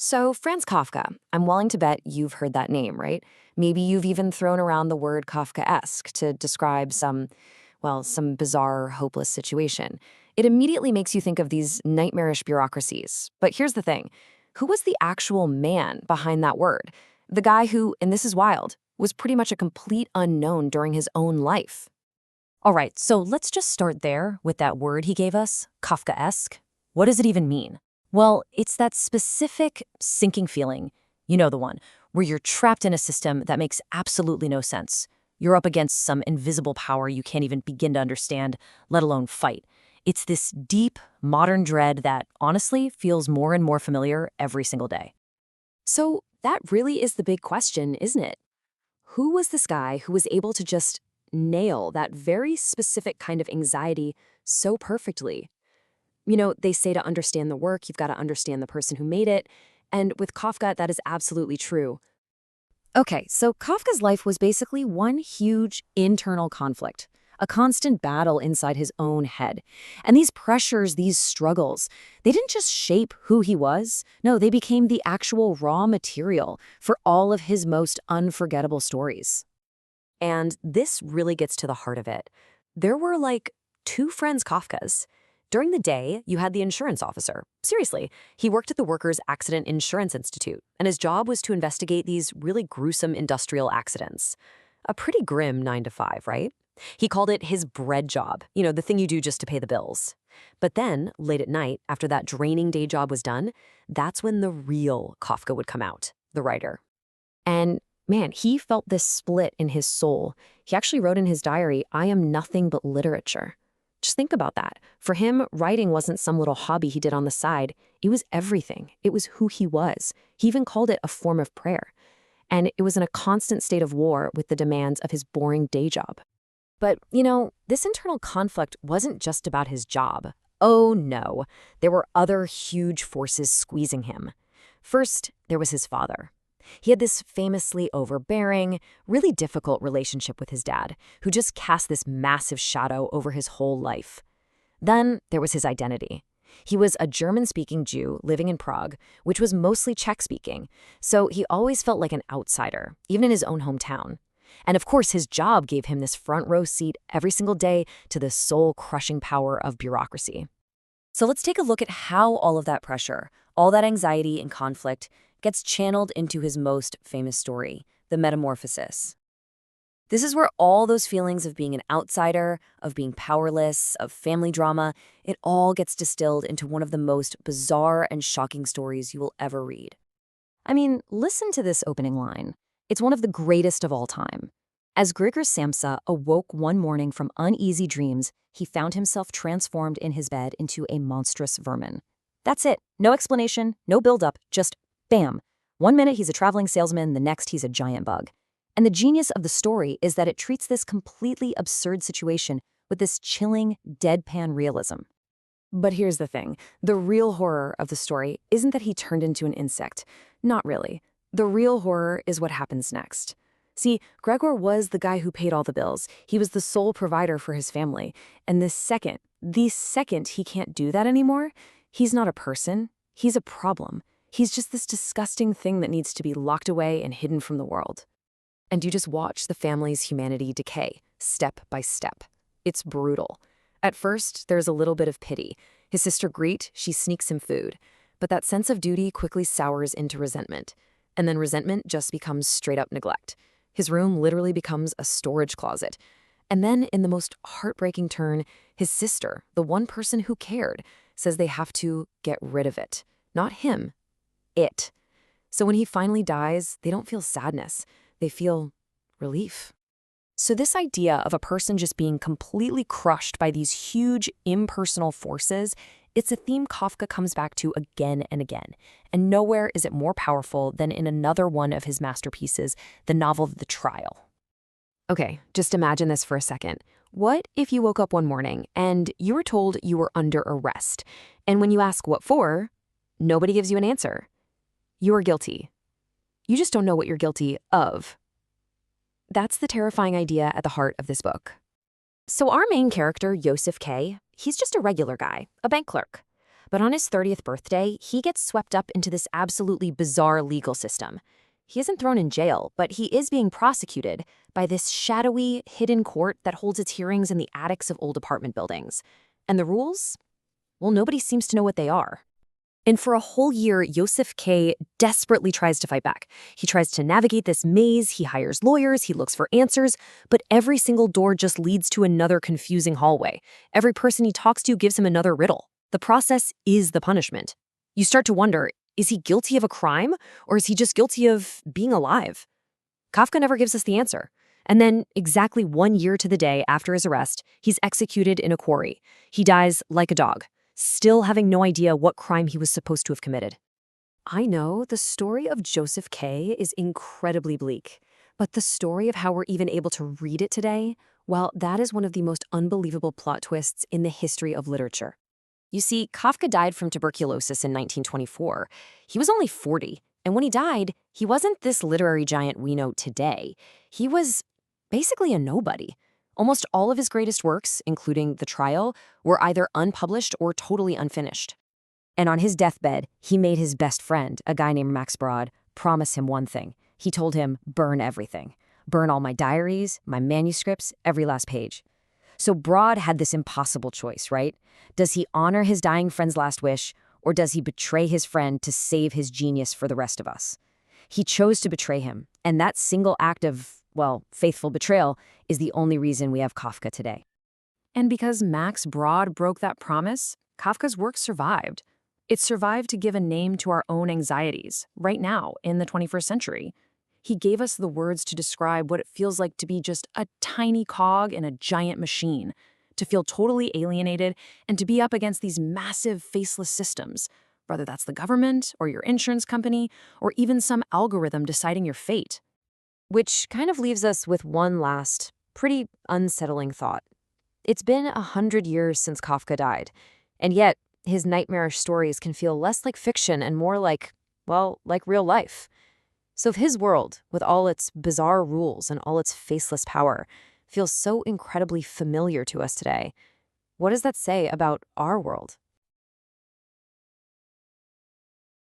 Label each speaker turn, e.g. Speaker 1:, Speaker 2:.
Speaker 1: So, Franz Kafka, I'm willing to bet you've heard that name, right? Maybe you've even thrown around the word Kafkaesque to describe some bizarre, hopeless situation. It immediately makes you think of these nightmarish bureaucracies. But here's the thing. Who was the actual man behind that word? The guy who, and this is wild, was pretty much a complete unknown during his own life.
Speaker 2: All right, so let's just start there with that word he gave us, Kafkaesque. What does it even mean? Well, it's that specific sinking feeling, you know the one, where you're trapped in a system that makes absolutely no sense. You're up against some invisible power you can't even begin to understand, let alone fight. It's this deep, modern dread that, honestly, feels more and more familiar every single day.
Speaker 1: So, that really is the big question, isn't it? Who was this guy who was able to just nail that very specific kind of anxiety so perfectly? You know, they say to understand the work, you've got to understand the person who made it. And with Kafka, that is absolutely true. Okay, so Kafka's life was basically one huge internal conflict, a constant battle inside his own head. And these pressures, these struggles, they didn't just shape who he was. No, they became the actual raw material for all of his most unforgettable stories. And this really gets to the heart of it. There were like two Franz Kafkas. During the day, you had the insurance officer. Seriously, he worked at the Workers' Accident Insurance Institute, and his job was to investigate these really gruesome industrial accidents. A pretty grim 9 to 5, right? He called it his bread job, the thing you do just to pay the bills. But then, late at night, after that draining day job was done, that's when the real Kafka would come out, the writer. And man, he felt this split in his soul. He actually wrote in his diary, "I am nothing but literature." Just think about that. For him, writing wasn't some little hobby he did on the side. It was everything. It was who he was. He even called it a form of prayer. And it was in a constant state of war with the demands of his boring day job. But, this internal conflict wasn't just about his job. Oh no, there were other huge forces squeezing him. First, there was his father. He had this famously overbearing, really difficult relationship with his dad, who just cast this massive shadow over his whole life. Then there was his identity. He was a German-speaking Jew living in Prague, which was mostly Czech-speaking, so he always felt like an outsider, even in his own hometown. And of course, his job gave him this front-row seat every single day to the soul-crushing power of bureaucracy. So let's take a look at how all of that pressure, all that anxiety and conflict, gets channeled into his most famous story, the Metamorphosis. This is where all those feelings of being an outsider, of being powerless, of family drama, it all gets distilled into one of the most bizarre and shocking stories you will ever read. I mean, listen to this opening line. It's one of the greatest of all time. As Gregor Samsa awoke one morning from uneasy dreams, he found himself transformed in his bed into a monstrous vermin. That's it. No explanation, no build-up, just bam. 1 minute he's a traveling salesman, the next he's a giant bug. And the genius of the story is that it treats this completely absurd situation with this chilling, deadpan realism. But here's the thing. The real horror of the story isn't that he turned into an insect. Not really. The real horror is what happens next. See, Gregor was the guy who paid all the bills. He was the sole provider for his family. And the second he can't do that anymore, he's not a person. He's a problem. He's just this disgusting thing that needs to be locked away and hidden from the world. And you just watch the family's humanity decay, step by step. It's brutal. At first, there's a little bit of pity. His sister Greet, she sneaks him food. But that sense of duty quickly sours into resentment. And then resentment just becomes straight-up neglect. His room literally becomes a storage closet. And then, in the most heartbreaking turn, his sister, the one person who cared, says they have to get rid of it. Not him. It. So when he finally dies, they don't feel sadness. They feel relief. So this idea of a person just being completely crushed by these huge impersonal forces, it's a theme Kafka comes back to again and again. And nowhere is it more powerful than in another one of his masterpieces, the novel The Trial. Okay, just imagine this for a second. What if you woke up one morning and you were told you were under arrest? And when you ask what for, nobody gives you an answer. You are guilty. You just don't know what you're guilty of. That's the terrifying idea at the heart of this book. So our main character, Joseph K., he's just a regular guy, a bank clerk. But on his 30th birthday, he gets swept up into this absolutely bizarre legal system. He isn't thrown in jail, but he is being prosecuted by this shadowy, hidden court that holds its hearings in the attics of old apartment buildings. And the rules? Well, nobody seems to know what they are. And for a whole year, Joseph K. desperately tries to fight back. He tries to navigate this maze, he hires lawyers, he looks for answers, but every single door just leads to another confusing hallway. Every person he talks to gives him another riddle. The process is the punishment. You start to wonder, is he guilty of a crime, or is he just guilty of being alive? Kafka never gives us the answer. And then, exactly 1 year to the day after his arrest, he's executed in a quarry. He dies like a dog, still having no idea what crime he was supposed to have committed. I know the story of Joseph K. is incredibly bleak, but the story of how we're even able to read it today, well, that is one of the most unbelievable plot twists in the history of literature. You see, Kafka died from tuberculosis in 1924. He was only 40, and when he died, he wasn't this literary giant we know today. He was basically a nobody. Almost all of his greatest works, including The Trial, were either unpublished or totally unfinished. And on his deathbed, he made his best friend, a guy named Max Brod, promise him one thing. He told him, burn everything. Burn all my diaries, my manuscripts, every last page. So Brod had this impossible choice, right? Does he honor his dying friend's last wish, or does he betray his friend to save his genius for the rest of us? He chose to betray him, and that single act of, well, faithful betrayal is the only reason we have Kafka today. And because Max Brod broke that promise, Kafka's work survived. It survived to give a name to our own anxieties, right now, in the 21st century. He gave us the words to describe what it feels like to be just a tiny cog in a giant machine, to feel totally alienated, and to be up against these massive, faceless systems, whether that's the government, or your insurance company, or even some algorithm deciding your fate. Which kind of leaves us with one last, pretty unsettling thought. It's been 100 years since Kafka died, and yet his nightmarish stories can feel less like fiction and more like, well, like real life. So if his world, with all its bizarre rules and all its faceless power, feels so incredibly familiar to us today, what does that say about our world?